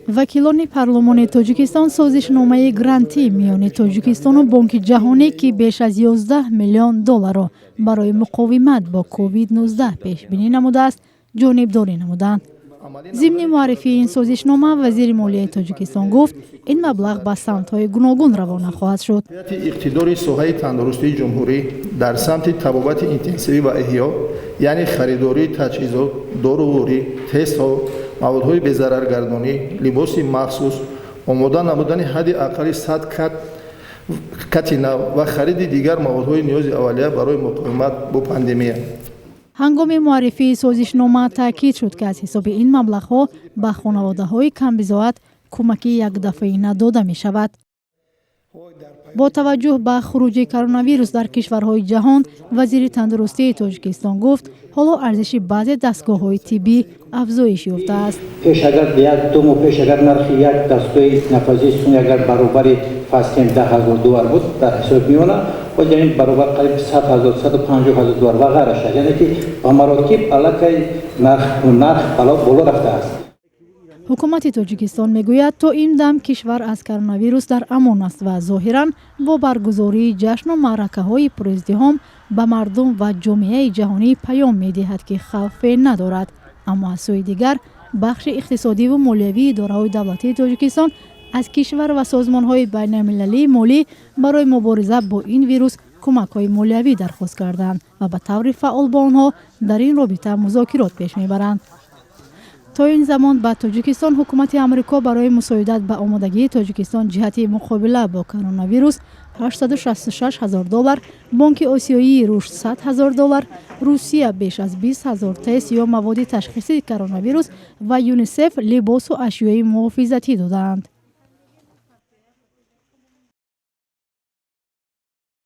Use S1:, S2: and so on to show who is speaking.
S1: вакилони парлумони Тоҷикистон созишномаи грантии миёни Тоҷикистону Бонки ҷаҳонӣ ки беш аз $11 миллион барои муқовимат бо COVID-19 пешбинӣ намудааст, ҷонибдорӣ намуданд. зимни муаррифии ин созишнома вазири молияи Тоҷикистон гуфт, ин маблағ ба самтҳои гуногун равона хоҳад шуд.
S2: иқтидори соҳаи тандурустии ҷумҳурӣ дар самти табобати интенсивӣ ва эҳё, яъне харидории таҷҳизот, доруворӣ, тестҳо, маводҳои безараргардонӣ, либоси махсус, омода намудани ҳадди аққали 100 кати нав ва хариди дигар маводҳои ниёзи аввалия барои муқовимат бо пандемия.
S1: ҳангоми муаррифии созишнома таъкид шуд, ки аз ҳисоби ин маблағҳо ба хонаводаҳои камбизоат кӯмаки якдафаина дода мешавад. бо таваҷҷӯҳ ба хуруҷи коронавирус дар кишварҳои ҷаҳон, вазири тандурустии Тоҷикистон гуфт, ҳоло арзиши баъзе дастгоҳҳои тиббӣ афзоиш ёфтааст.
S3: пеш агар як-ду моҳ пеш агар нархи як дастгоҳи нафазии сунъӣ агар баробари фаслен $10,000 буд дар ҳисоб меёна, ҳозир ин баробар қариб $100,000, $150,000 ва ғайра шуд. яъне ки ба маротиб аллакай нарх боло рафтааст.
S1: ҳукумати Тоҷикистон мегӯяд, то ин дам кишвар аз коронавирус дар амон аст ва зоҳиран бо баргузории ҷашну маъракаҳои пуриздиҳом ба мардум ва ҷомеаи ҷаҳонӣ паём медиҳад, ки хавфе надорад. аммо аз сӯи дигар бахши иқтисодиву молиявии идораҳои давлатии Тоҷикистон аз кишвар ва созмонҳои байналмилалии молӣ барои мубориза бо ин вирус кӯмакҳои молиявӣ дархост карданд ва ба таври фаъол бо онҳо дар ин робита музокирот пеш мебаранд. то ин замон ба Тоҷикистон ҳукумати Амрико барои мусоидат ба омодагии Тоҷикистон ҷиҳати муқобила бо коронавирус $866,000, Бонки Осиёии рушд $100,000, Русия беш аз 20,000 тест ё маводи ташхиси коронавирус ва ЮНИСЕФ либосу ашёи муҳофизатӣ доданд.